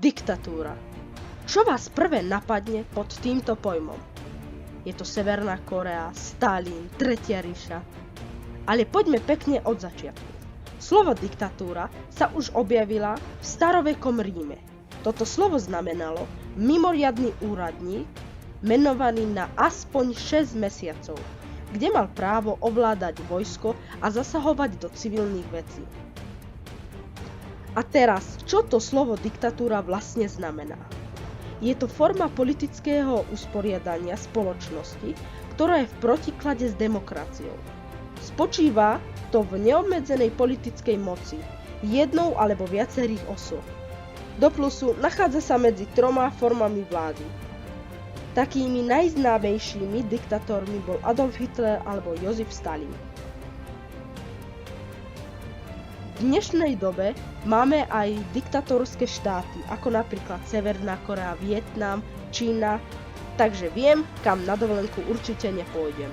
Diktatúra. Čo vás prvé napadne pod týmto pojmom? Je to Severná Kórea, Stalin, Tretia ríša. Ale poďme pekne od začiatku. Slovo diktatúra sa už objavila v starovekom Ríme. Toto slovo znamenalo mimoriadny úradník, menovaný na aspoň 6 mesiacov, kde mal právo ovládať vojsko a zasahovať do civilných vecí. A teraz, čo to slovo diktatúra vlastne znamená? Je to forma politického usporiadania spoločnosti, ktorá je v protiklade s demokraciou. Spočíva to v neobmedzenej politickej moci, jednou alebo viacerých osôb. Do plusu nachádza sa medzi 3 formami vlády. Takými najznámejšími diktátormi bol Adolf Hitler alebo Josif Stalin. V dnešnej dobe máme aj diktatorské štáty, ako napríklad Severná Kórea, Vietnam, Čína, takže viem, kam na dovolenku určite nepôjdem.